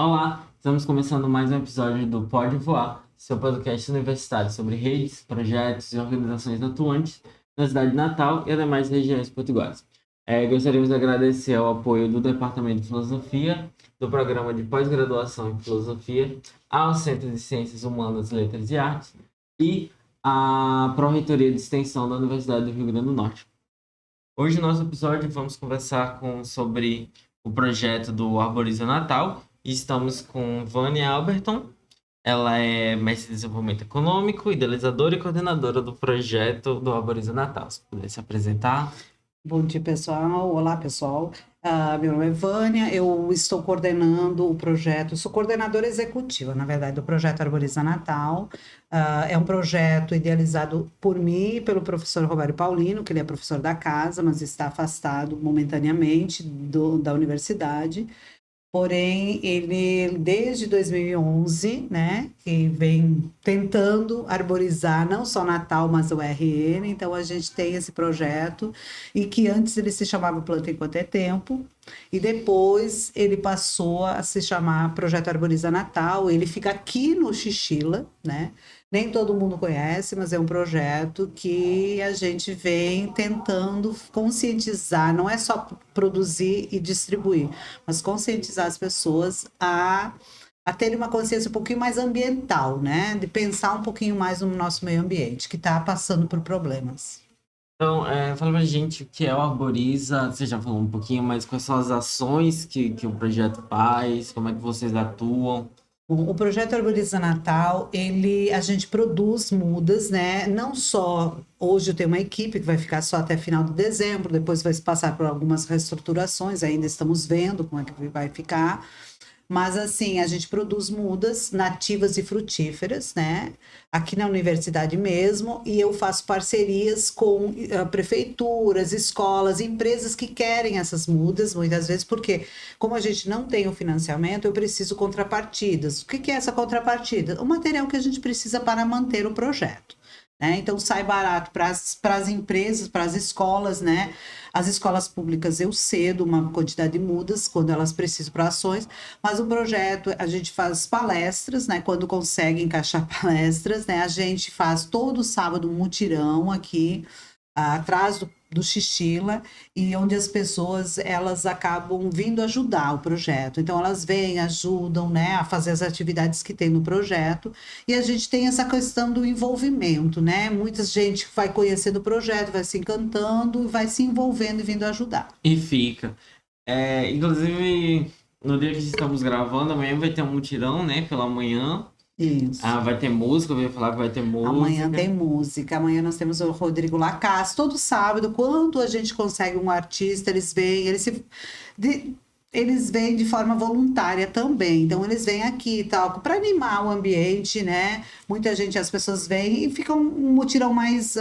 Olá, estamos começando mais um episódio do Pode Voar, seu podcast universitário sobre redes, projetos e organizações atuantes na cidade de Natal e ademais regiões potiguares. Gostaríamos de agradecer ao apoio do Departamento de Filosofia, do Programa de Pós-Graduação em Filosofia, ao Centro de Ciências Humanas, Letras e Artes e à Pró-Reitoria de Extensão da Universidade do Rio Grande do Norte. Hoje, no nosso episódio, vamos conversar sobre o projeto do Arboriza Natal. E estamos com Vânia Alberton. Ela é mestre em desenvolvimento econômico, idealizadora e coordenadora do projeto do Arboriza Natal. Se puder se apresentar. Bom dia, pessoal. Olá, pessoal. Meu nome é Vânia, eu estou coordenando o projeto, sou coordenadora executiva, na verdade, do projeto Arboriza Natal. É um projeto idealizado por mim e pelo professor Roberto Paulino, que ele é professor da casa, mas está afastado momentaneamente da universidade. Porém, ele, desde 2011, né, que vem tentando arborizar não só Natal, mas o RN. Então, a gente tem esse projeto, e que antes ele se chamava Planta Enquanto é Tempo, e depois ele passou a se chamar Projeto Arboriza Natal. Ele fica aqui no Xixila, né? Nem todo mundo conhece, mas é um projeto que a gente vem tentando conscientizar, não é só produzir e distribuir, mas conscientizar as pessoas a terem uma consciência um pouquinho mais ambiental, né? De pensar um pouquinho mais no nosso meio ambiente, que está passando por problemas. Então, fala pra gente o que é o Arboriza. Você já falou um pouquinho, mas quais são as ações que o projeto faz, como é que vocês atuam? Bom, o projeto Arboriza Natal, a gente produz mudas, né? Não só, hoje eu tenho uma equipe que vai ficar só até final de dezembro, depois vai se passar por algumas reestruturações, ainda estamos vendo como é que vai ficar. Mas, assim, a gente produz mudas nativas e frutíferas, né? Aqui na universidade mesmo, e eu faço parcerias com prefeituras, escolas, empresas que querem essas mudas, muitas vezes, porque, como a gente não tem o financiamento, eu preciso contrapartidas. O que é essa contrapartida? O material que a gente precisa para manter o projeto. Né? Então, sai barato para as empresas, para as escolas, né? As escolas públicas eu cedo uma quantidade de mudas quando elas precisam para ações, mas o projeto a gente faz palestras, né? Quando consegue encaixar palestras, né? A gente faz todo sábado um mutirão aqui atrás do Xixila, e onde as pessoas elas acabam vindo ajudar o projeto. Então elas vêm, ajudam, né, a fazer as atividades que tem no projeto, e a gente tem essa questão do envolvimento, né? Muita gente vai conhecendo o projeto, vai se encantando, vai se envolvendo e vindo ajudar. E fica. Inclusive, no dia que estamos gravando, amanhã vai ter um mutirão, né, pela manhã. Isso. Vai ter música, eu ia falar que vai ter Amanhã música. tem música, amanhã nós temos o Rodrigo Lacasse, todo sábado, quando a gente consegue um artista, eles vêm, eles vêm de forma voluntária também, então eles vêm aqui e tal, para animar o ambiente, né? Muita gente, as pessoas vêm e fica um mutirão mais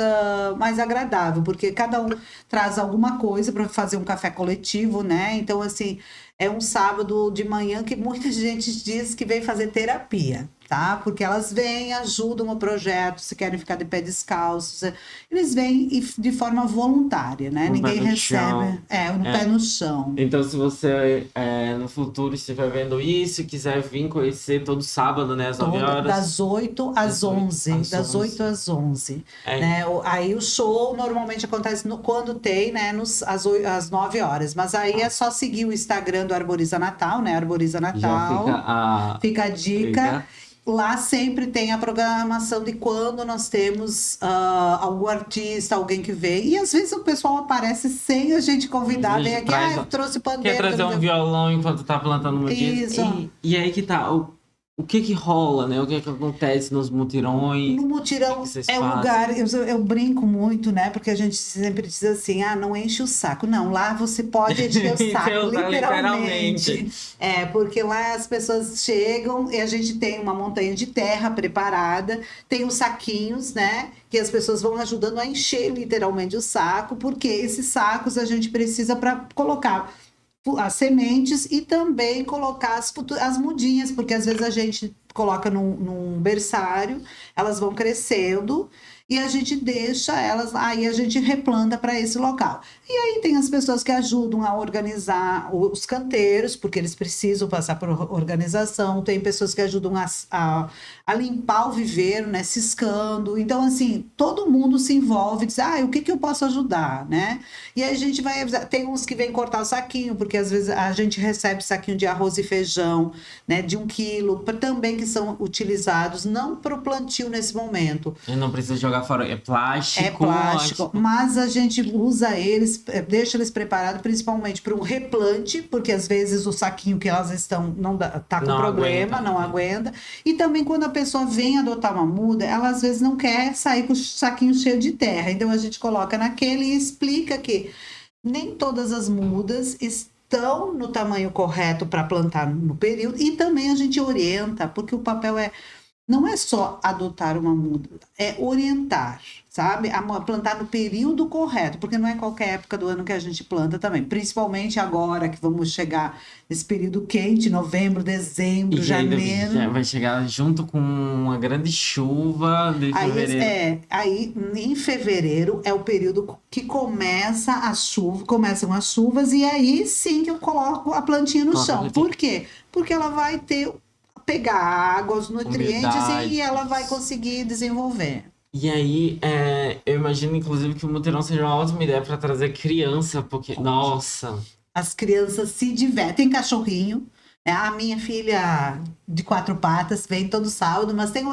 agradável, porque cada um traz alguma coisa para fazer um café coletivo, né? Então, assim, é um sábado de manhã que muita gente diz que vem fazer terapia, tá? Porque elas vêm, ajudam o projeto, se querem ficar de pé descalços, eles vêm de forma voluntária, né? Um pé Ninguém no chão. recebe, um pé no chão. Então, se você no futuro estiver vendo isso e quiser vir conhecer todo sábado, né, às 9 horas. Das 8 às 11. Das 8 às 11. Né? Aí o show normalmente acontece quando tem, né, às 9 horas. Mas aí é só seguir o Instagram do Arboriza Natal, né? Arboriza Natal. Já fica a dica. Lá sempre tem a programação de quando nós temos algum artista, alguém que vem. E às vezes o pessoal aparece sem a gente convidar. Vem aqui, eu trouxe pandeiro. Quer trazer um violão enquanto tá plantando uma Isso. E aí que tá, o que rola, né? O que acontece nos mutirões? No mutirão um lugar, eu brinco muito, né? Porque a gente sempre diz assim, não enche o saco. Não, lá você pode encher o saco, literalmente. Porque lá as pessoas chegam e a gente tem uma montanha de terra preparada, tem os saquinhos, né? Que as pessoas vão ajudando a encher literalmente o saco, porque esses sacos a gente precisa para colocar as sementes e também colocar as mudinhas, porque às vezes a gente coloca num berçário, elas vão crescendo e a gente deixa elas, aí a gente replanta para esse local. E aí tem as pessoas que ajudam a organizar os canteiros, porque eles precisam passar por organização, tem pessoas que ajudam a limpar o viveiro, né, ciscando. Então, assim, todo mundo se envolve, diz, o que que eu posso ajudar, né? E aí a gente vai, tem uns que vêm cortar o saquinho, porque às vezes a gente recebe saquinho de arroz e feijão, né, de 1 quilo, também que são utilizados, não para o plantio nesse momento. E não precisa jogar fora, é plástico. É plástico, mas a gente usa eles, deixa eles preparados principalmente para um replante, porque às vezes o saquinho que elas estão tá com Não problema, aguenta. não aguenta. E também quando a pessoa vem adotar uma muda, ela às vezes não quer sair com o saquinho cheio de terra. Então a gente coloca naquele e explica que nem todas as mudas estão no tamanho correto para plantar no período, e também a gente orienta, porque o papel não é só adotar uma muda, é orientar, sabe? A plantar no período correto, porque não é qualquer época do ano que a gente planta também, principalmente agora que vamos chegar nesse período quente, novembro, dezembro, E ainda janeiro. vai chegar junto com uma grande chuva de fevereiro. Aí em fevereiro é o período que começam as chuvas, e aí sim que eu coloco a plantinha no chão. Por quê? Porque ela vai pegar água, os nutrientes e ela vai conseguir desenvolver. E aí, eu imagino, inclusive, que o mutirão seja uma ótima ideia para trazer criança, porque, nossa... As crianças se divertem. Tem cachorrinho, a minha filha de 4 patas vem todo sábado, mas tem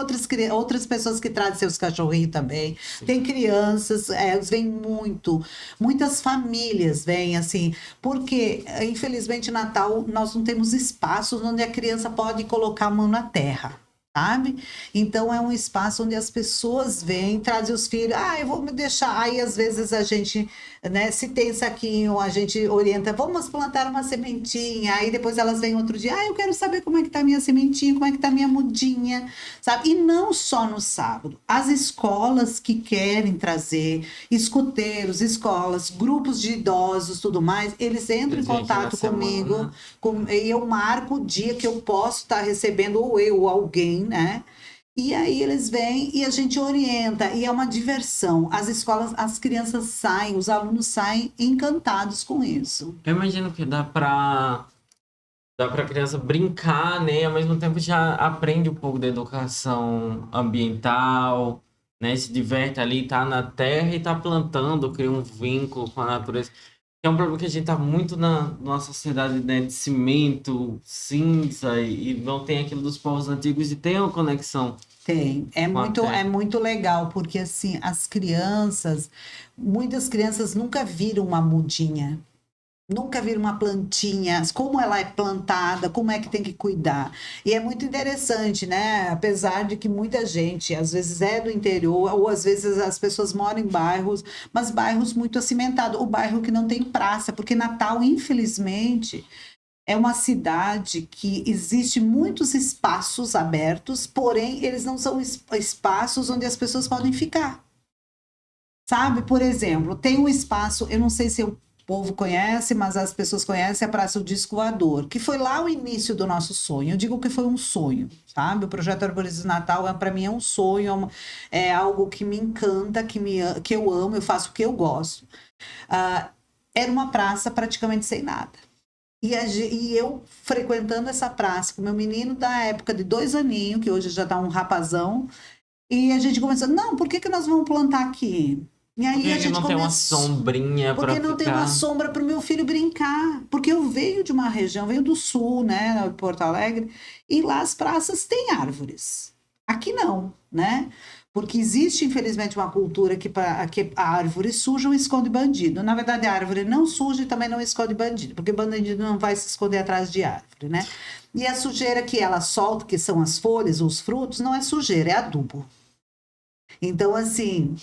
outras pessoas que trazem seus cachorrinhos também. Sim. Tem crianças, vêm muitas famílias vêm assim, porque infelizmente Natal nós não temos espaços onde a criança pode colocar a mão na terra. Sabe? Então é um espaço onde as pessoas vêm, trazem os filhos, eu vou me deixar. Aí às vezes a gente, né, se tem saquinho, a gente orienta, vamos plantar uma sementinha. Aí depois elas vêm outro dia, eu quero saber como é que tá a minha sementinha, como é que tá a minha mudinha, sabe? E não só no sábado, as escolas que querem trazer, escuteiros, escolas, grupos de idosos, tudo mais, eles entram em contato comigo, e eu marco o dia que eu posso estar recebendo, ou eu, ou alguém, né? E aí eles vêm e a gente orienta, e é uma diversão. As escolas, as crianças saem, os alunos saem encantados com isso. Eu imagino que dá pra criança brincar, né? E ao mesmo tempo já aprende um pouco da educação ambiental, né? Se diverte ali, tá na terra e tá plantando, cria um vínculo com a natureza. É um problema que a gente tá muito na nossa sociedade, né, de cimento, cinza, e não tem aquilo dos povos antigos e tem uma conexão. Tem, é muito legal, porque assim, muitas crianças nunca viram uma mudinha, nunca viram uma plantinha, como ela é plantada, como é que tem que cuidar. E é muito interessante, né? Apesar de que muita gente, às vezes é do interior, ou às vezes as pessoas moram em bairros, mas bairros muito acimentados, o bairro que não tem praça, porque Natal, infelizmente, é uma cidade que existe muitos espaços abertos, porém, eles não são espaços onde as pessoas podem ficar. Sabe? Por exemplo, tem um espaço, eu não sei se o povo conhece, mas as pessoas conhecem a Praça do Disco Voador, que foi lá o início do nosso sonho. Eu digo que foi um sonho, sabe? O projeto Arborize Natal, para mim, é um sonho, é algo que me encanta, que eu amo, eu faço o que eu gosto. Era uma praça praticamente sem nada. E eu frequentando essa praça com meu menino da época de 2 aninhos, que hoje já está um rapazão, e a gente começou, não, por que nós vamos plantar aqui? E aí a gente não tem uma sombrinha para ficar? Porque não tem uma sombra para o meu filho brincar. Porque eu venho de uma região, venho do sul, né, Porto Alegre, e lá as praças têm árvores. Aqui não, né? Porque existe, infelizmente, uma cultura que a árvore suja ou esconde bandido. Na verdade, a árvore não suja e também não esconde bandido, porque bandido não vai se esconder atrás de árvore, né? E a sujeira que ela solta, que são as folhas, os frutos, não é sujeira, é adubo. Então, assim,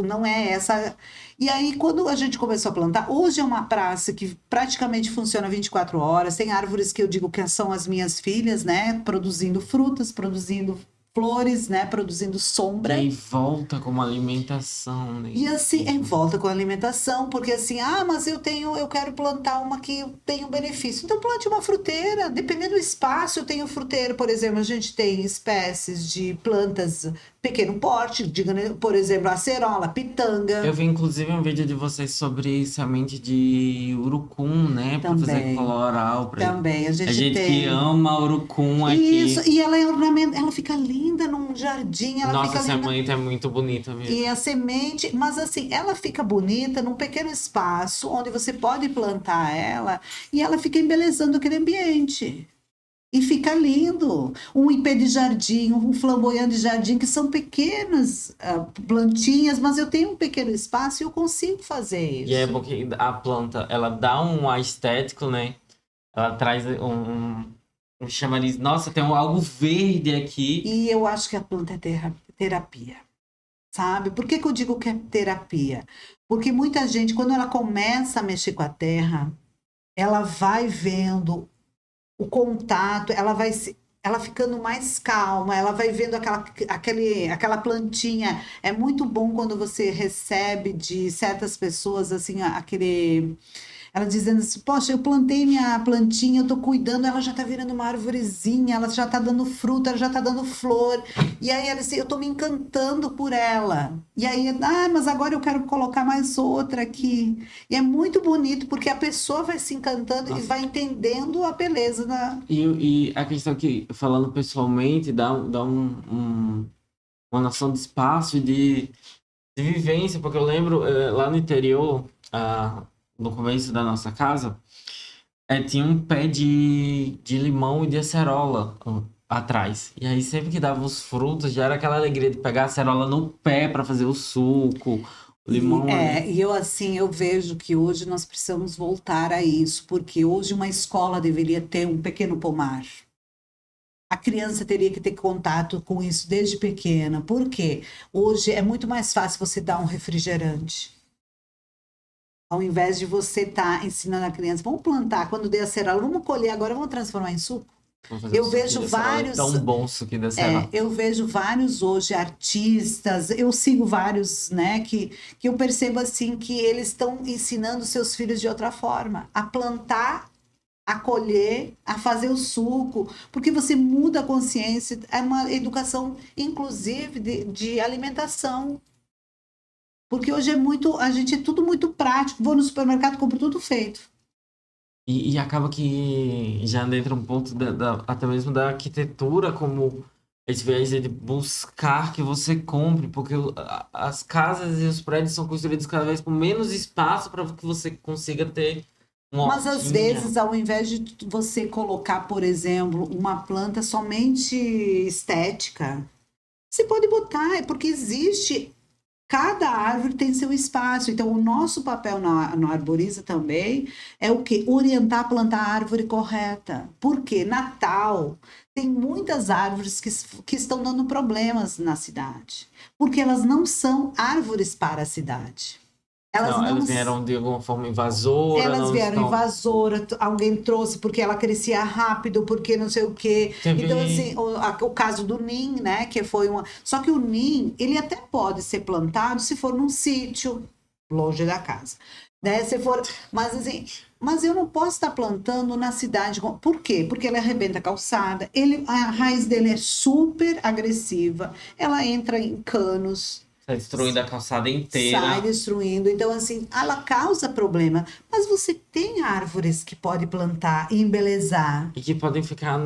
não é essa... E aí, quando a gente começou a plantar, hoje é uma praça que praticamente funciona 24 horas, tem árvores que eu digo que são as minhas filhas, né? Produzindo frutas, produzindo flores, né? Produzindo sombra. E aí volta com uma alimentação, né? E assim, volta com a alimentação, porque assim, mas eu quero plantar uma que tenha um benefício. Então plante uma fruteira, dependendo do espaço, eu tenho fruteira, por exemplo, a gente tem espécies de plantas pequeno porte, por exemplo, acerola, pitanga. Eu vi inclusive um vídeo de vocês sobre semente de urucum, né? Pra fazer Também. coloral. Também, a A gente gente que tem. ama urucum Isso, aqui. e ela é ornamento, ela fica linda num jardim, ela Nossa, fica essa linda. semente é muito bonita mesmo. E a semente, mas assim, ela fica bonita num pequeno espaço onde você pode plantar ela e ela fica embelezando aquele ambiente. E fica lindo. Um ipê de jardim, um flamboyant de jardim, que são pequenas plantinhas, mas eu tenho um pequeno espaço e eu consigo fazer E é isso. bom que a planta, ela dá um ar estético, né? Ela traz um chamariz. Nossa, tem algo verde aqui. E eu acho que a planta é terapia, sabe? Por que que eu digo que é terapia? Porque muita gente, quando ela começa a mexer com a terra, ela vai vendo o contato, ela ficando mais calma, ela vai vendo aquela plantinha. É muito bom quando você recebe de certas pessoas assim aquele. Ela dizendo assim, poxa, eu plantei minha plantinha, eu tô cuidando, ela já tá virando uma arvorezinha, ela já tá dando fruta, ela já tá dando flor. E aí ela disse, eu tô me encantando por ela. E aí, mas agora eu quero colocar mais outra aqui. E é muito bonito, porque a pessoa vai se encantando e Nossa. vai entendendo a beleza da. E a questão que, falando pessoalmente, uma noção de espaço e de vivência, porque eu lembro lá no interior, no começo da nossa casa, tinha um pé de limão e de acerola atrás. E aí sempre que dava os frutos, já era aquela alegria de pegar a acerola no pé para fazer o suco, o limão ali. E eu assim, eu vejo que hoje nós precisamos voltar a isso, porque hoje uma escola deveria ter um pequeno pomar. A criança teria que ter contato com isso desde pequena. Por quê? Hoje é muito mais fácil você dar um refrigerante. Ao invés de você estar ensinando a criança, vamos plantar, quando der a acerola, vamos colher agora, vamos transformar em suco. Vamos fazer o Eu suquinho vejo de acerola. É vários, tão bom o suquinho de acerola. eu vejo vários hoje artistas, eu sigo vários, né, que eu percebo assim que eles estão ensinando seus filhos de outra forma, a plantar, a colher, a fazer o suco, porque você muda a consciência, é uma educação, inclusive, de alimentação. Porque hoje a gente é tudo muito prático. Vou no supermercado, compro tudo feito. E acaba que já entra um ponto até mesmo da arquitetura, como esse viés de buscar que você compre, porque as casas e os prédios são construídos cada vez com menos espaço para que você consiga ter uma Mas às hortinha. vezes, ao invés de você colocar, por exemplo, uma planta somente estética, você pode botar, é porque existe. Cada árvore tem seu espaço. Então, o nosso papel no Arboriza também é o quê? Orientar a plantar a árvore correta. Por quê? Natal tem muitas árvores que estão dando problemas na cidade. Porque elas não são árvores para a cidade. Elas Não, não. elas vieram de alguma forma invasora, Elas não vieram estão. invasora, alguém trouxe porque ela crescia rápido, porque não sei o quê. Então, Teve. assim, o caso do NIM, né, que foi uma. Só que o NIM, ele até pode ser plantado se for num sítio, longe da casa. Né? Se for. Mas assim. Mas eu não posso estar plantando na cidade. Por quê? Porque ele arrebenta a calçada, a raiz dele é super agressiva, ela entra em canos, Tá destruindo a calçada sai inteira. destruindo. Então, assim, ela causa problema. Mas você tem árvores que pode plantar e embelezar. E que podem ficar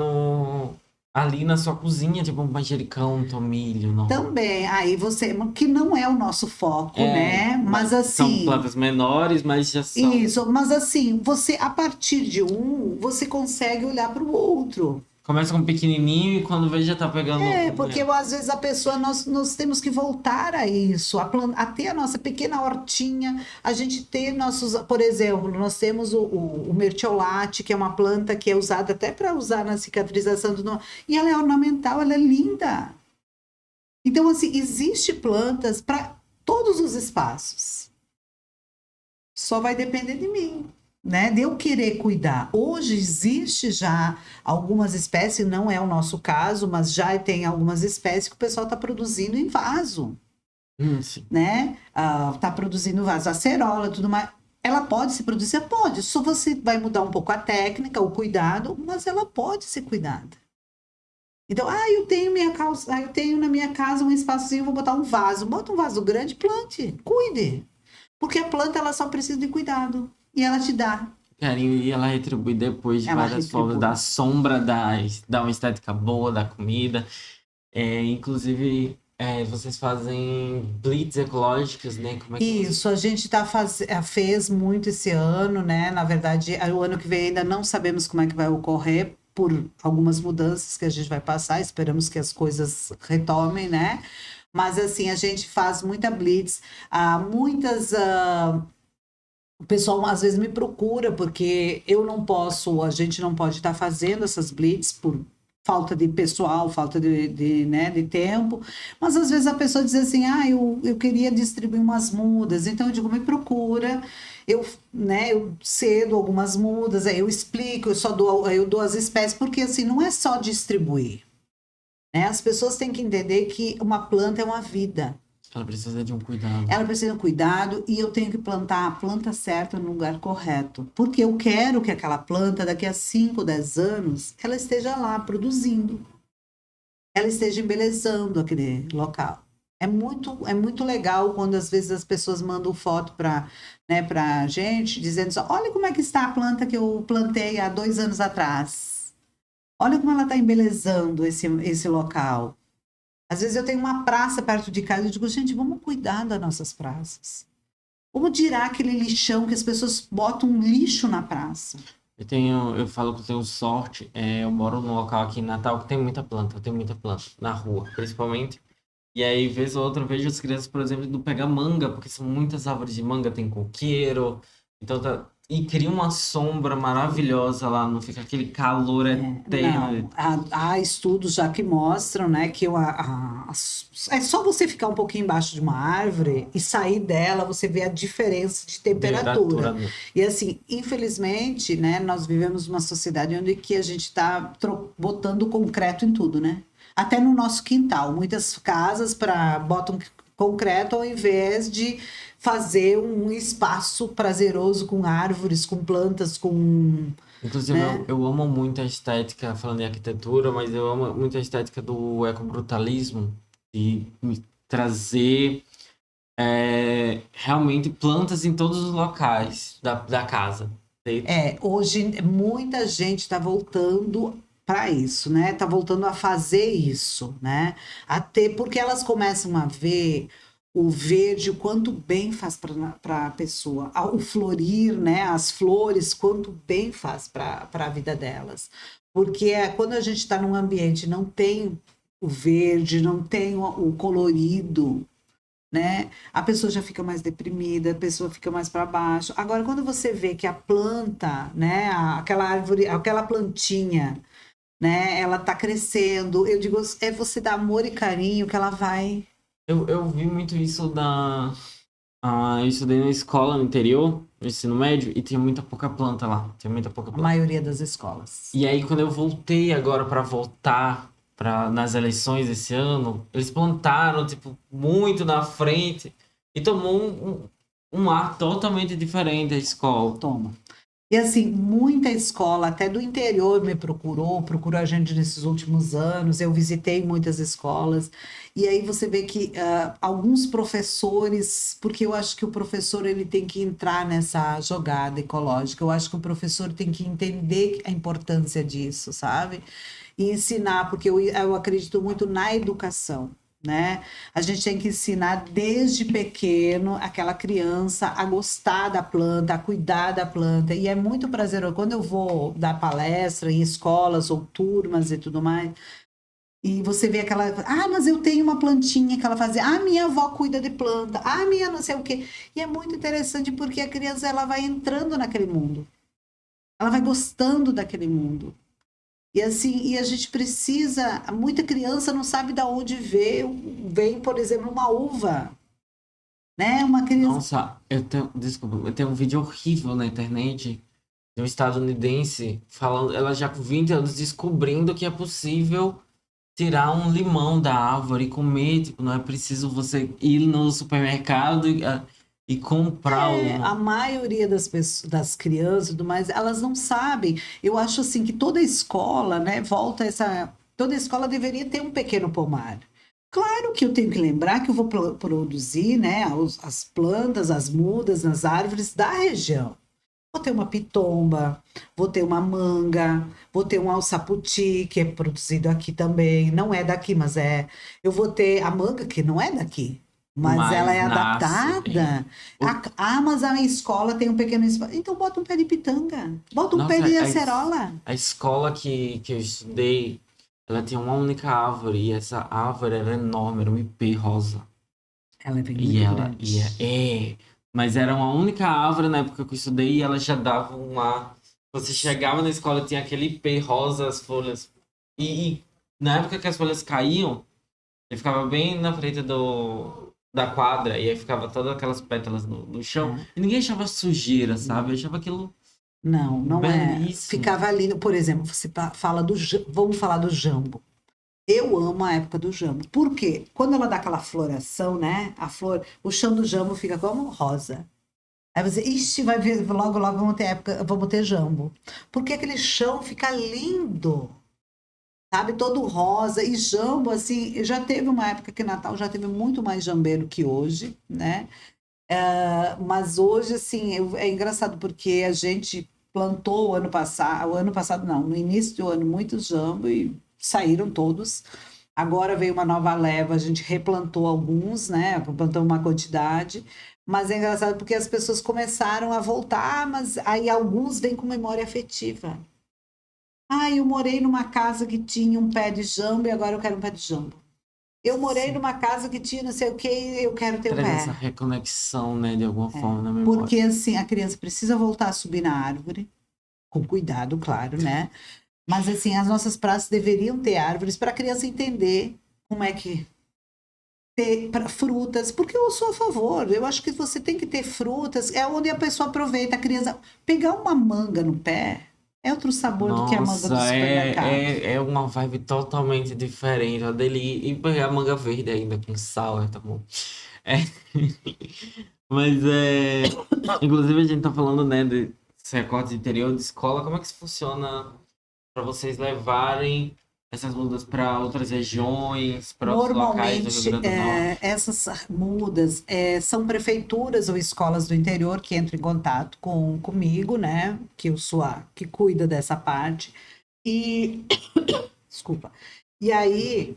ali na sua cozinha, tipo um manjericão, um tomilho, não. Também, aí você, que não é o nosso foco, né? Mas São assim, plantas menores, mas já são. isso, mas assim, você, a partir de um, você consegue olhar para o outro. Começa com pequenininho e quando vê já tá pegando. É, porque às vezes a pessoa, nós temos que voltar a isso, a ter a nossa pequena hortinha, a gente ter nossos, por exemplo, nós temos o mertiolate, que é uma planta que é usada até para usar na cicatrização e ela é ornamental, ela é linda. Então, assim, existe plantas para todos os espaços. Só vai depender de mim, né? De eu querer cuidar. Hoje existe já algumas espécies, não é o nosso caso, mas já tem algumas espécies que o pessoal está produzindo em vaso, Sim. né? Tá produzindo vaso, acerola, tudo mais. Ela pode se produzir? Pode. Só você vai mudar um pouco a técnica, o cuidado, mas ela pode ser cuidada. Então, eu tenho eu tenho na minha casa um espacinho, vou botar um vaso. Bota um vaso grande, plante, cuide. Porque a planta, ela só precisa de cuidado. E ela te dá. Carinho e ela retribui depois de Ela várias formas, retribui. da sombra, dá uma estética boa da comida. Inclusive, vocês fazem blitz ecológicos, né? Como é que você... Isso, a gente fez muito esse ano, né? Na verdade, o ano que vem ainda não sabemos como é que vai ocorrer por algumas mudanças que a gente vai passar. Esperamos que as coisas retomem, né? Mas assim, a gente faz muita blitz, muitas. O pessoal às vezes me procura porque eu não posso, a gente não pode estar fazendo essas blitz por falta de pessoal, falta né, de tempo, mas às vezes a pessoa diz assim, eu queria distribuir umas mudas, então eu digo, me procura, eu cedo algumas mudas, aí eu explico, eu dou as espécies, porque assim, não é só distribuir, né? As pessoas têm que entender que uma planta é uma vida. Ela precisa de um cuidado. Ela precisa de cuidado e eu tenho que plantar a planta certa no lugar correto. Porque eu quero que aquela planta, daqui a 5, 10 anos, ela esteja lá produzindo. Ela esteja embelezando aquele local. É muito legal quando às vezes as pessoas mandam foto para a gente, dizendo só, olha como é que está a planta que eu plantei há 2 anos atrás. Olha como ela está embelezando esse local. Às vezes eu tenho uma praça perto de casa e eu digo, gente, vamos cuidar das nossas praças. Vamos tirar aquele lixão que as pessoas botam um lixo na praça. Eu falo que eu tenho sorte, eu moro num local aqui em Natal que tem muita planta, eu tenho muita planta, na rua, principalmente. E aí, vez ou outra, eu vejo as crianças, por exemplo, indo pegar manga, porque são muitas árvores de manga, tem coqueiro, então e cria uma sombra maravilhosa lá, não fica aquele calor Não, eterno. há estudos já que mostram, né, que é só você ficar um pouquinho embaixo de uma árvore e sair dela, você vê a diferença de temperatura. Temperatura. E assim, infelizmente, né, nós vivemos numa sociedade onde que a gente está botando concreto em tudo, né? Até no nosso quintal, muitas casas botam concreto ao invés de fazer um espaço prazeroso com árvores, com plantas, com, Inclusive, né? eu amo muito a estética, falando em arquitetura, mas eu amo muito a estética do ecobrutalismo, e trazer realmente plantas em todos os locais da casa. Hoje muita gente está voltando para isso, né? Está voltando a fazer isso, né? Até porque elas começam a ver o verde, o quanto bem faz para a pessoa, o florir, né? As flores, quanto bem faz para a vida delas. Porque quando a gente está num ambiente não tem o verde, não tem o colorido, né? A pessoa já fica mais deprimida, a pessoa fica mais para baixo. Agora, quando você vê que a planta, né, aquela árvore, aquela plantinha, né, ela tá crescendo, eu digo, é você dar amor e carinho que ela vai. Eu vi muito isso eu estudei na escola no interior, no ensino médio, e tinha muita pouca planta lá. Tinha muita pouca A planta. maioria das escolas. E aí, quando eu voltei agora para votar nas eleições esse ano, eles plantaram, tipo, muito na frente e tomou um ar totalmente diferente a escola. Toma. E assim, muita escola, até do interior, procurou a gente nesses últimos anos. Eu visitei muitas escolas, e aí você vê que alguns professores, porque eu acho que o professor ele tem que entrar nessa jogada ecológica, eu acho que o professor tem que entender a importância disso, sabe? E ensinar, porque eu acredito muito na educação. Né? A gente tem que ensinar desde pequeno aquela criança a gostar da planta, a cuidar da planta. E é muito prazeroso. Quando eu vou dar palestra em escolas ou turmas e tudo mais, e você vê aquela. Mas eu tenho uma plantinha que ela fazia. Minha avó cuida de planta. Minha não sei o quê. E é muito interessante porque a criança ela vai entrando naquele mundo. Ela vai gostando daquele mundo. E assim, e a gente precisa, muita criança não sabe de onde vem, por exemplo, uma uva, né? Uma criança. Nossa, desculpa, eu tenho um vídeo horrível na internet de um estadunidense falando, ela já com 20 anos descobrindo que é possível tirar um limão da árvore e comer, tipo, não é preciso você ir no supermercado e comprar o limão. A maioria das pessoas, das crianças e tudo mais, elas não sabem. Eu acho assim que toda escola, né, volta essa Toda escola deveria ter um pequeno pomar. Claro que eu tenho que lembrar que eu vou produzir, né, as plantas, as mudas nas árvores da região. Vou ter uma pitomba, vou ter uma manga, vou ter um alçaputi, que é produzido aqui também. Não é daqui, mas é. Eu vou ter a manga, que não é daqui, mas ela Mas é nasce. adaptada. O- Mas a minha escola tem um pequeno espaço. Então bota um pé de pitanga, bota um pé Nossa, de acerola. a escola que eu estudei, ela tinha uma única árvore e essa árvore era enorme, era um ipê rosa. Ela vem E muito ela ia. grande. Mas era uma única árvore na época que eu estudei e ela já dava uma. Você chegava na escola, tinha aquele ipê rosa, as folhas. E na época que as folhas caíam, ele ficava bem na frente da quadra e aí ficava todas aquelas pétalas no chão. É. E ninguém achava sujeira, sabe? Eu achava aquilo Não, não é. belíssimo. Ficava lindo. Por exemplo, você fala vamos falar do jambo. Eu amo a época do jambo. Por quê? Quando ela dá aquela floração, né? A flor, o chão do jambo fica como rosa. Aí você, ixi, vai ver, logo, logo vamos ter época, vamos ter jambo. Porque aquele chão fica lindo, sabe? Todo rosa. E jambo, assim, já teve uma época que Natal já teve muito mais jambeiro que hoje, né? Mas hoje, assim, é engraçado porque a gente plantou o ano passado não, no início do ano, muitos jambo e saíram todos. Agora veio uma nova leva, a gente replantou alguns, né? Plantou uma quantidade. Mas é engraçado porque as pessoas começaram a voltar, mas aí alguns vêm com memória afetiva. Ah, eu morei numa casa que tinha um pé de jambo e agora eu quero um pé de jambo. Eu morei Sim. numa casa que tinha não sei o que e eu quero ter um Traz essa pé. reconexão, né, de alguma forma na memória. Porque assim, a criança precisa voltar a subir na árvore, com cuidado, claro, né? Mas assim, as nossas praças deveriam ter árvores para a criança entender como é que ter frutas, porque eu sou a favor. Eu acho que você tem que ter frutas, é onde a pessoa aproveita a criança pegar uma manga no pé. É outro sabor do que a manga do Nossa, supermercado. é uma vibe totalmente diferente. A dele e pegar manga verde ainda com sal, tá bom? É. Mas é. Inclusive, a gente tá falando, né, de recortes de interior de escola. Como é que isso funciona para vocês levarem essas mudas para outras regiões, para outros locais do Rio Normalmente, Grande do Norte? essas mudas são prefeituras ou escolas do interior que entram em contato comigo, né? Que eu sou a que cuida dessa parte. E, desculpa. E aí,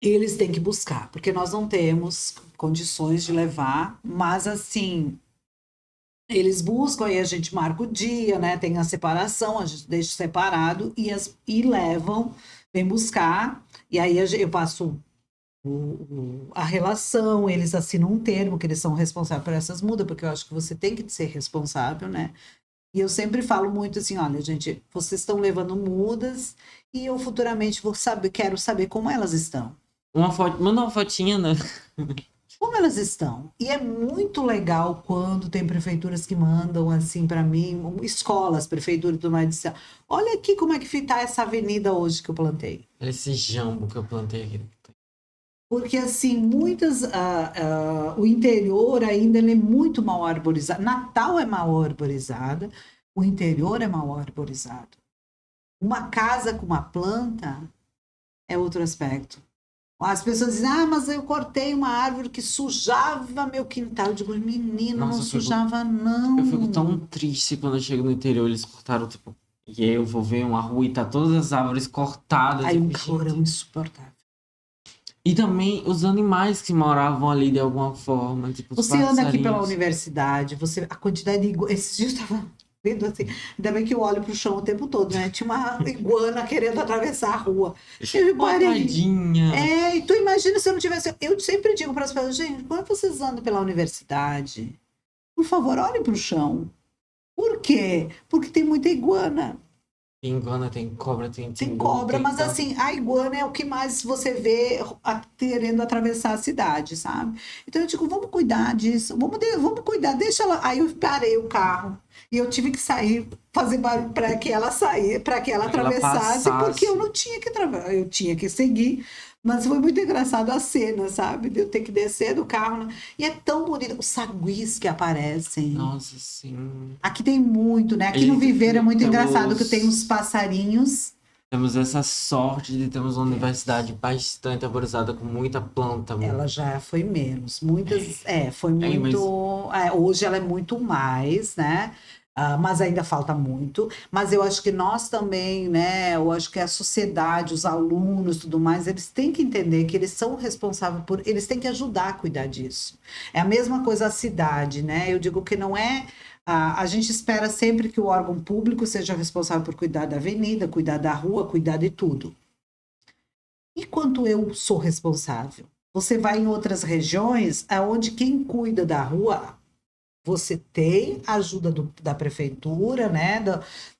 eles têm que buscar, porque nós não temos condições de levar, mas assim, eles buscam, aí a gente marca o dia, né? Tem a separação, a gente deixa separado e levam, vem buscar, e aí eu passo a relação, eles assinam um termo que eles são responsáveis por essas mudas, porque eu acho que você tem que ser responsável, né? E eu sempre falo muito assim, olha, gente, vocês estão levando mudas e eu futuramente quero saber como elas estão. Uma foto, manda uma fotinha, né? Como elas estão? E é muito legal quando tem prefeituras que mandam assim para mim, escolas, prefeituras e tudo mais, dizem, olha aqui como é que está essa avenida hoje que eu plantei. Olha esse jambo que eu plantei aqui. Porque, assim, o interior ainda ele é muito mal arborizado. Natal é mal arborizada, o interior é mal arborizado. Uma casa com uma planta é outro aspecto. As pessoas dizem, ah, mas eu cortei uma árvore que sujava meu quintal. Eu digo, menino, não Nossa, sujava, eu fico tão não. triste quando eu chego no interior, eles cortaram, tipo, e aí eu vou ver uma rua e tá todas as árvores cortadas. Aí Eu um fico, calorão gente. insuportável. E também os animais que moravam ali de alguma forma, tipo, os Você anda aqui pela passarinhos. universidade, a quantidade de esses dias eu estava vendo assim, ainda bem que eu olho para o chão o tempo todo, né? Tinha uma iguana querendo atravessar a rua. Eu Pô, parei. tadinha. E tu imagina se eu não tivesse. Eu sempre digo para as pessoas, gente, quando vocês andam pela universidade, por favor, olhem para o chão. Por quê? Porque tem muita iguana. Tem iguana, tem cobra, tem Tem timbu, cobra, tem mas tanto. assim, a iguana é o que mais você vê querendo atravessar a cidade, sabe? Então eu digo, vamos cuidar disso, vamos cuidar, deixa ela. Aí eu parei o carro e eu tive que sair, fazer barulho para que ela sair, para que ela Pra que ela atravessasse, porque eu passasse. não tinha que atravessar, eu tinha que seguir. Mas foi muito engraçado a cena, sabe? De eu ter que descer do carro, né? E é tão bonito, os saguis que aparecem. Nossa, sim. Aqui tem muito, né? A Aqui no gente Viveiro é muito engraçado que tem uns temos, passarinhos. temos essa sorte de termos uma universidade bastante arborizada, com muita planta. Ela já foi menos. Muitas, foi Mas muito. Hoje ela é muito mais, né? Mas ainda falta muito. Mas eu acho que nós também, né? Eu acho que a sociedade, os alunos, tudo mais, eles têm que entender que eles são responsáveis por. Eles têm que ajudar a cuidar disso. É a mesma coisa a cidade, né? Eu digo que não é. A gente espera sempre que o órgão público seja responsável por cuidar da avenida, cuidar da rua, cuidar de tudo. E quanto eu sou responsável? Você vai em outras regiões onde quem cuida da rua, você tem a ajuda da prefeitura, né?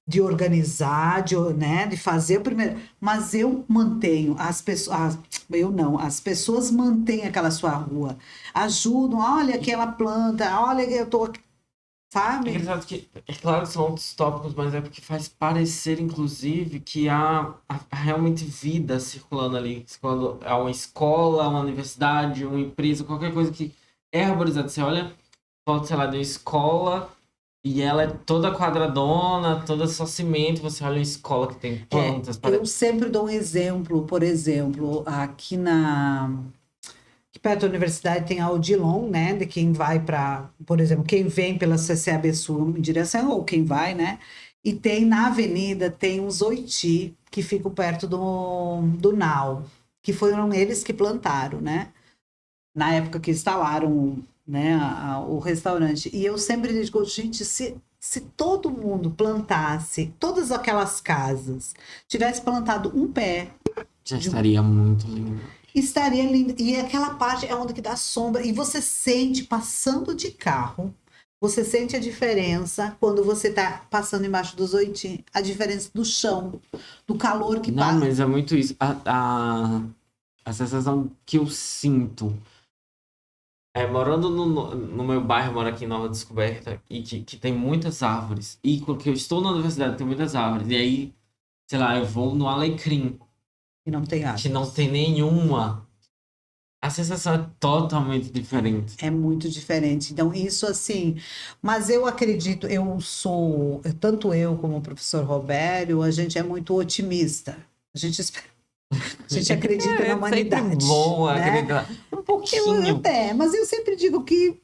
De organizar, né? De fazer o primeiro. Mas eu mantenho as pessoas. Eu não, as pessoas mantêm aquela sua rua, ajudam, olha aquela planta, olha que eu tô aqui, é sabe? engraçado que, é claro que são outros tópicos, mas é porque faz parecer, inclusive, que há realmente vida circulando ali. Quando é uma escola, uma universidade, uma empresa, qualquer coisa que é arborizada. Você olha, foto, sei lá, de uma escola e ela é toda quadradona, toda só cimento. Você olha uma escola que tem plantas. Eu sempre dou um exemplo, por exemplo, aqui perto da universidade tem a Odilon, né? De quem vai para, por exemplo, quem vem pela CCAB Sul em direção, ou quem vai, né? E tem na avenida, tem uns Oiti, que ficam perto do Nau, que foram eles que plantaram, né? Na época que instalaram, né, o restaurante. E eu sempre digo, gente, se todo mundo plantasse, todas aquelas casas, tivesse plantado um pé, Já estaria muito lindo. estaria lindo. E aquela parte é onde que dá sombra. E você sente, passando de carro, você sente a diferença quando você está passando embaixo dos oitinhos. A diferença do chão, do calor que Não, passa. mas é muito isso. A sensação que eu sinto morando no meu bairro, eu moro aqui em Nova Descoberta, e que tem muitas árvores. E porque eu estou na universidade, tem muitas árvores. E aí, sei lá, eu vou no Alecrim, E não tem que não árvores. tem nenhuma. A sensação é totalmente diferente. É muito diferente. Então, isso assim. Mas eu acredito, tanto eu como o professor Robério, a gente é muito otimista. A gente, a gente acredita na É sempre humanidade, bom né? acreditar. Um pouquinho. Mas eu sempre digo que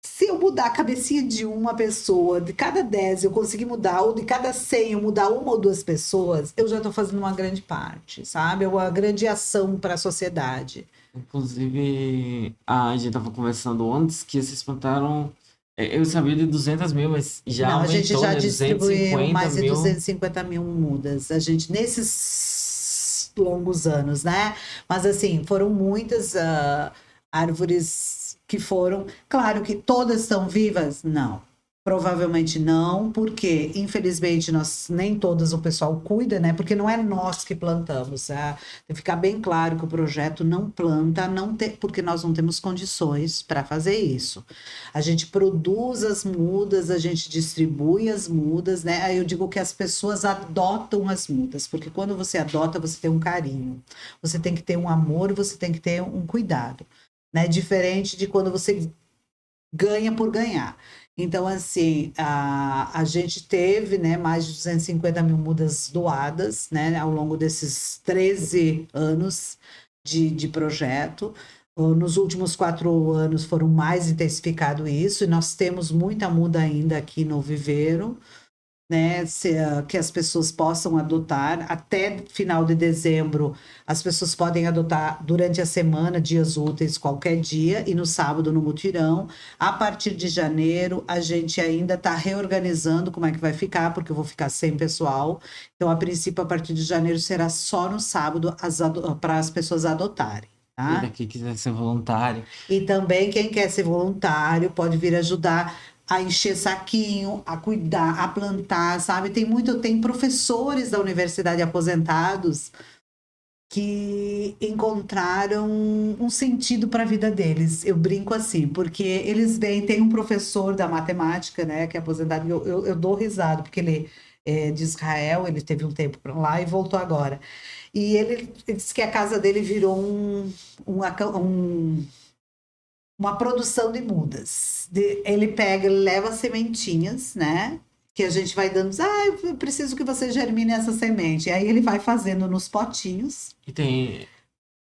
se eu mudar a cabecinha de uma pessoa, de cada 10 eu conseguir mudar, ou de cada 100 eu mudar uma ou duas pessoas, eu já estou fazendo uma grande parte, sabe? É uma grande ação para a sociedade. Inclusive, a gente tava conversando antes que vocês plantaram. Eu sabia de 200 mil, mas já Não, a gente aumentou, já né? Duzentos e distribuiu cinquenta mais de mil. 250 mil mudas, a gente, nesses longos anos, né? Mas, assim, foram muitas árvores que foram. Claro que todas estão vivas? Não. Provavelmente não, porque, infelizmente, nem todas o pessoal cuida, né? Porque não é nós que plantamos. Tem que ficar bem claro que o projeto não planta, porque nós não temos condições para fazer isso. A gente produz as mudas, a gente distribui as mudas, né? Aí eu digo que as pessoas adotam as mudas, porque quando você adota, você tem um carinho, você tem que ter um amor, você tem que ter um cuidado, né? Diferente de quando você ganha por ganhar. Então, assim, a gente teve, né, mais de 250 mil mudas doadas, né, ao longo desses 13 anos de projeto. Nos últimos 4 anos foram mais intensificado isso, e nós temos muita muda ainda aqui no viveiro, né, que as pessoas possam adotar. Até final de dezembro, as pessoas podem adotar durante a semana, dias úteis, qualquer dia, e no sábado no mutirão. A partir de janeiro, a gente ainda está reorganizando como é que vai ficar, porque eu vou ficar sem pessoal. Então, a princípio, a partir de janeiro, será só no sábado para as pessoas adotarem. E Tá? daqui quiser ser voluntário. E também quem quer ser voluntário pode vir ajudar a encher saquinho, a cuidar, a plantar, sabe? Tem professores da universidade aposentados que encontraram um sentido para a vida deles. Eu brinco assim, porque eles vêm, tem um professor da matemática, né, que é aposentado, eu dou risada, porque ele é de Israel, ele teve um tempo lá e voltou agora. E ele disse que a casa dele virou uma produção de mudas. Ele leva sementinhas, né? que a gente vai dando, eu preciso que você germine essa semente. Aí ele vai fazendo nos potinhos E tem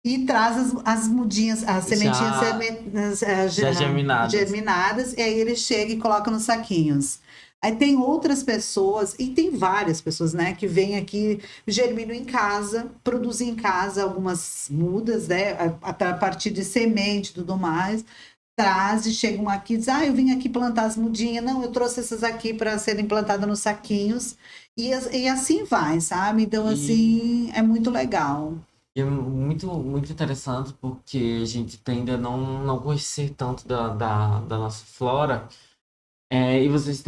e traz as mudinhas, as sementinhas já, já germinadas. germinadas, e aí ele chega e coloca nos saquinhos. Aí tem outras pessoas, e tem várias pessoas, né, que vêm aqui, germinam em casa, produzem em casa algumas mudas, né, a partir de semente e tudo mais, traz e chegam aqui e dizem, eu vim aqui plantar as mudinhas, não, eu trouxe essas aqui para serem plantadas nos saquinhos, e assim vai, sabe? Então, E, assim, é muito legal. e é muito, muito interessante porque a gente tende a não conhecer tanto da nossa flora. E vocês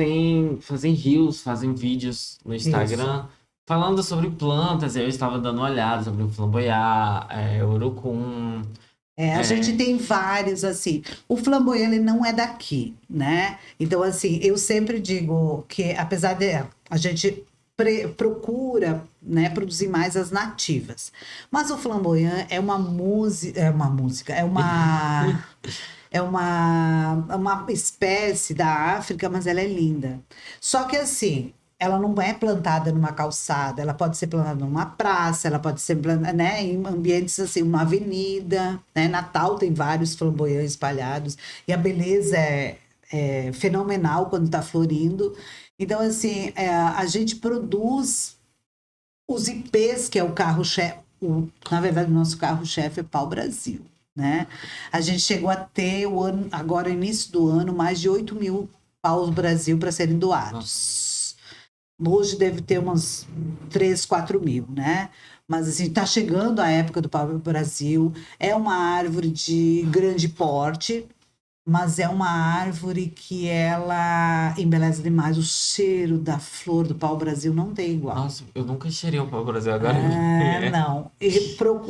fazem reels, fazem vídeos no Isso. Instagram falando sobre plantas. Eu estava dando uma olhada sobre o flamboyant, o urucum. A gente É, tem vários, assim. O flamboyant, ele não é daqui, né? Então, assim, eu sempre digo que, apesar de a gente procura, né, produzir mais as nativas. Mas o flamboyant é uma espécie da África, mas ela é linda. Só que assim, ela não é plantada numa calçada, ela pode ser plantada numa praça, ela pode ser plantada, né, em ambientes assim, uma avenida, né? Natal tem vários flamboyants espalhados e a beleza é fenomenal quando está florindo. Então, assim, a gente produz os IPs, que é o carro-chefe, na verdade, o nosso carro-chefe é pau-brasil, né? A gente chegou a ter, agora, início do ano, mais de 8.000 paus-brasil para serem nossa, doados. Hoje deve ter umas 3, 4 mil, né? Mas, assim, está chegando a época do pau-brasil. É uma árvore de grande porte, mas é uma árvore que ela embeleza demais. O cheiro da flor do pau-brasil não tem igual. nossa, eu nunca cheirei um pau-brasil agora. É. Não.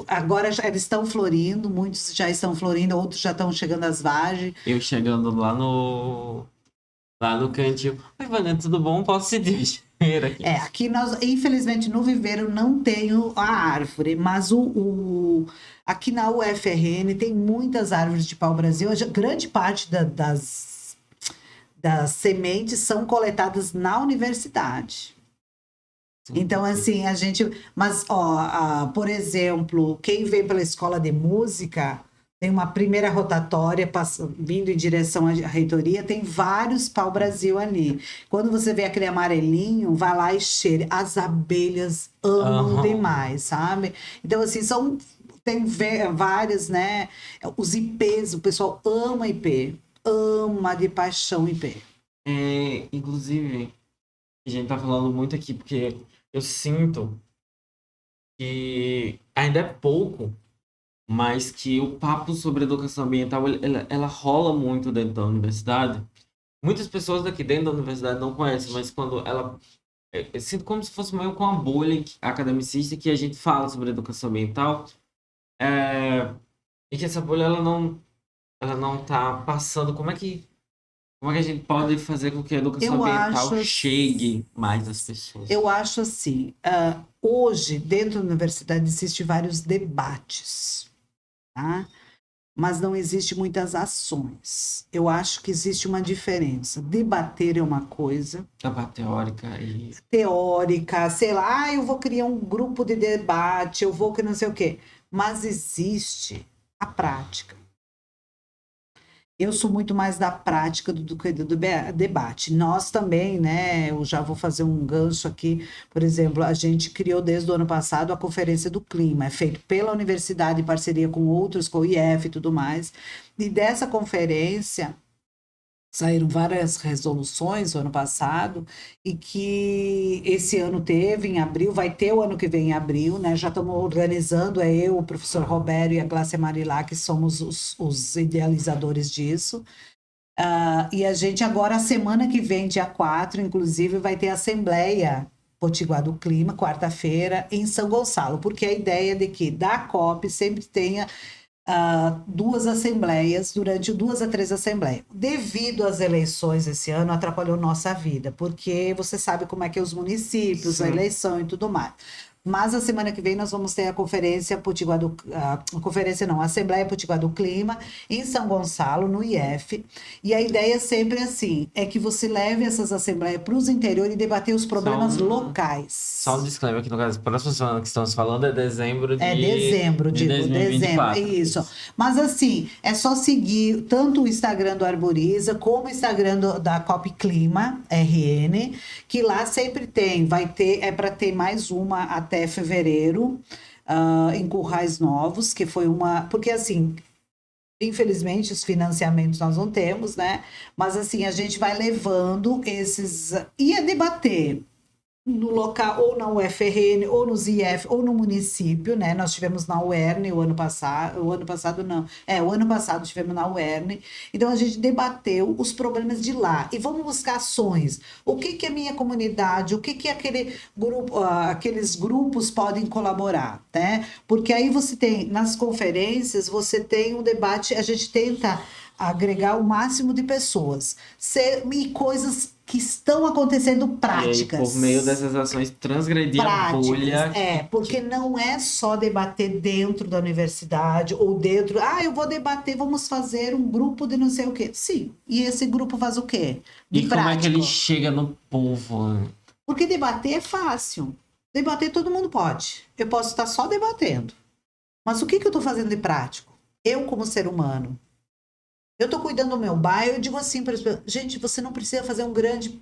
Agora eles estão florindo, muitos já estão florindo, outros já estão chegando às vagens. Eu chegando lá no cantinho. Oi, Vanessa, tudo bom? Posso te dizer aqui? Aqui nós, infelizmente, no viveiro não tem a árvore, mas aqui na UFRN tem muitas árvores de pau-brasil. Grande parte das sementes são coletadas na universidade. Então, assim, Mas, ó, por exemplo, quem vem pela escola de música tem uma primeira rotatória vindo em direção à reitoria, tem vários pau-brasil ali. Quando você vê aquele amarelinho, vai lá e cheira. As abelhas amam Aham. demais, sabe? Então, assim, tem várias, né? Os IPs, o pessoal ama IP, ama de paixão IP. Inclusive, a gente tá falando muito aqui porque eu sinto que ainda é pouco, mas que o papo sobre educação ambiental ela rola muito dentro da universidade. Muitas pessoas daqui dentro da universidade não conhecem, mas quando ela. Eu sinto como se fosse meio com a bolha academicista que a gente fala sobre educação ambiental, e que essa bolha ela não tá passando. Como é que a gente pode fazer com que a educação Eu ambiental acho chegue mais às pessoas? Eu acho assim, hoje, dentro da universidade, existem vários debates, tá? Mas não existe muitas ações. Eu acho que existe uma diferença. Debater é uma coisa Da teórica e. teórica, sei lá, eu vou criar um grupo de debate, eu vou que não sei o quê. Mas existe a prática. Eu sou muito mais da prática do que do debate. Nós também, né? Eu já vou fazer um gancho aqui. Por exemplo, a gente criou desde o ano passado a Conferência do Clima, é feito pela universidade em parceria com outros, com o IF e tudo mais. E dessa conferência saíram várias resoluções no ano passado e que esse ano teve em abril, vai ter o ano que vem em abril, né? Já estamos organizando, eu, o professor Roberto e a Glácia Marilá, que somos os idealizadores disso. E a gente agora, a semana que vem, dia 4, inclusive, vai ter a Assembleia Potiguar do Clima, quarta-feira, em São Gonçalo, porque a ideia é de que da COP sempre tenha duas assembleias, durante 2 a 3 assembleias. Devido às eleições esse ano, atrapalhou nossa vida, porque você sabe como é que é os municípios, a Sim. eleição e tudo mais. Mas a semana que vem nós vamos ter a conferência a Assembleia Potiguar do Clima, em São Gonçalo, no IF. E a ideia sempre assim, é que você leve essas assembleias para os interiores e debater os problemas locais. Só um disclaimer aqui no caso, próxima semana que estamos falando é dezembro de... É dezembro, de 2024. dezembro, isso. Mas assim, é só seguir tanto o Instagram do Arboriza, como o Instagram da Cop Clima, RN, que lá sempre tem, vai ter, é para ter mais uma até fevereiro, em Currais Novos, que foi uma... Porque assim, infelizmente, os financiamentos nós não temos, né? Mas assim, a gente vai levando esses... Ia debater no local, ou na UFRN, ou nos IF, ou no município, né? Nós tivemos na UERN o ano passado não, o ano passado tivemos na UERN, então a gente debateu os problemas de lá, e vamos buscar ações, o que a minha comunidade, o que aquele grupo, aqueles grupos podem colaborar, né? Porque aí você tem, nas conferências, você tem um debate, a gente tenta agregar o máximo de pessoas, e coisas que estão acontecendo práticas. E aí, por meio dessas ações, transgredir a bolha. Porque não é só debater dentro da universidade ou dentro... eu vou debater, vamos fazer um grupo de não sei o quê. Sim, e esse grupo faz o quê? E como é que ele chega no povo? Porque debater é fácil. Debater todo mundo pode. Eu posso estar só debatendo. Mas o que eu estou fazendo de prático? Eu, como ser humano, eu estou cuidando do meu bairro, eu digo assim para as pessoas, gente, você não precisa fazer um grande...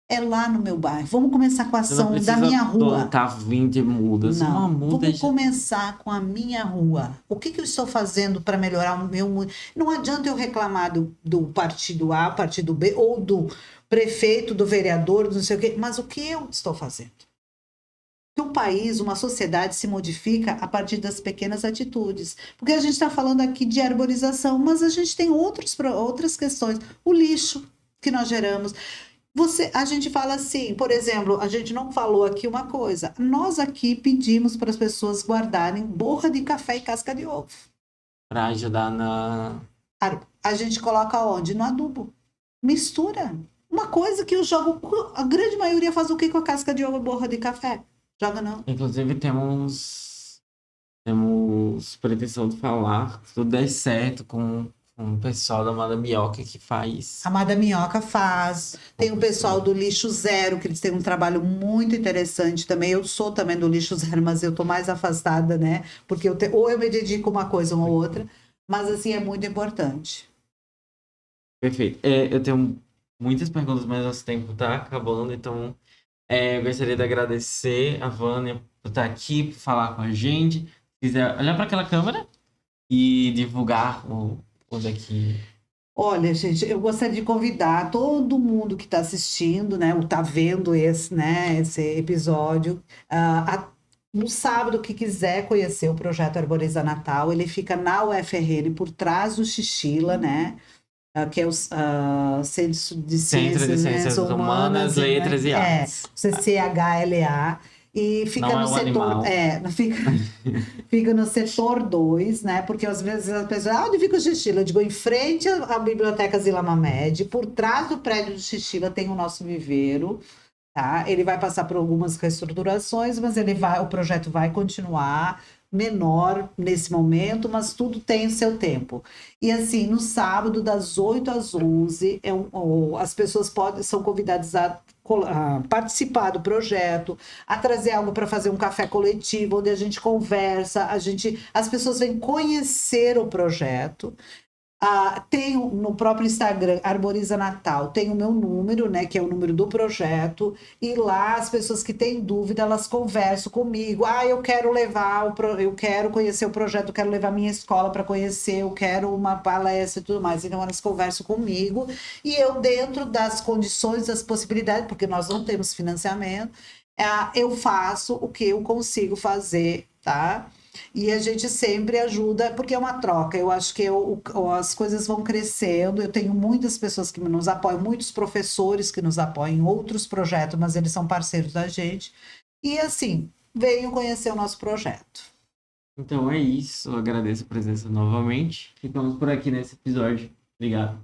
É lá no meu bairro. Vamos começar com a ação da minha rua. Plantar 20 mudas. Não, vamos começar com a minha rua. O que eu estou fazendo para melhorar o meu mundo? Não adianta eu reclamar do partido A, partido B, ou do prefeito, do vereador, do não sei o quê, mas o que eu estou fazendo? Que um país, uma sociedade se modifica a partir das pequenas atitudes. Porque a gente está falando aqui de arborização, mas a gente tem outras questões. O lixo que nós geramos. A gente fala assim, por exemplo, a gente não falou aqui uma coisa. Nós aqui pedimos para as pessoas guardarem borra de café e casca de ovo. Para ajudar na... A gente coloca onde? No adubo. Mistura. Uma coisa que eu jogo... A grande maioria faz o que com a casca de ovo e borra de café? Joga não. Inclusive temos pretensão de falar que tudo der certo com o pessoal da Amada Minhoca que faz. A Amada Minhoca faz. Tem o pessoal do Lixo Zero, que eles têm um trabalho muito interessante também. Eu sou também do Lixo Zero, mas eu tô mais afastada, né? Porque ou eu me dedico a uma coisa ou outra. Mas assim, é muito importante. Perfeito. Eu tenho muitas perguntas, mas nosso tempo tá acabando, então... eu gostaria de agradecer a Vânia por estar aqui, por falar com a gente. Se quiser olhar para aquela câmera e divulgar o daqui. Olha, gente, eu gostaria de convidar todo mundo que está assistindo, né, ou está vendo esse episódio, no sábado, que quiser conhecer o projeto Arboriza Natal, ele fica na UFRN, por trás do Xixila, né? Que é o Centro de Ciências Humanas, Letras e Artes. CCHLA. E fica no setor. Fica no setor 2, né? Porque às vezes as pessoas. Onde fica o Xixila? Eu digo, em frente à Biblioteca Zila Mamed, por trás do prédio do Xixila tem o nosso viveiro. Tá? Ele vai passar por algumas reestruturações, mas o projeto vai continuar. Menor nesse momento, mas tudo tem o seu tempo. E assim, no sábado, das 8 às 11, as pessoas são convidadas a participar do projeto, a trazer algo para fazer um café coletivo, onde a gente conversa, as pessoas vêm conhecer o projeto. Tem no próprio Instagram, Arboriza Natal, tem o meu número, né, que é o número do projeto, e lá as pessoas que têm dúvida, elas conversam comigo. Eu quero eu quero conhecer o projeto, eu quero levar minha escola para conhecer, eu quero uma palestra e tudo mais. Então elas conversam comigo, e eu, dentro das condições, das possibilidades, porque nós não temos financiamento, eu faço o que eu consigo fazer, tá? E a gente sempre ajuda, porque é uma troca. Eu acho que as coisas vão crescendo. Eu tenho muitas pessoas que nos apoiam, muitos professores que nos apoiam em outros projetos, mas eles são parceiros da gente. E assim, venham conhecer o nosso projeto. Então é isso. Eu agradeço a presença novamente. Ficamos por aqui nesse episódio. Obrigado.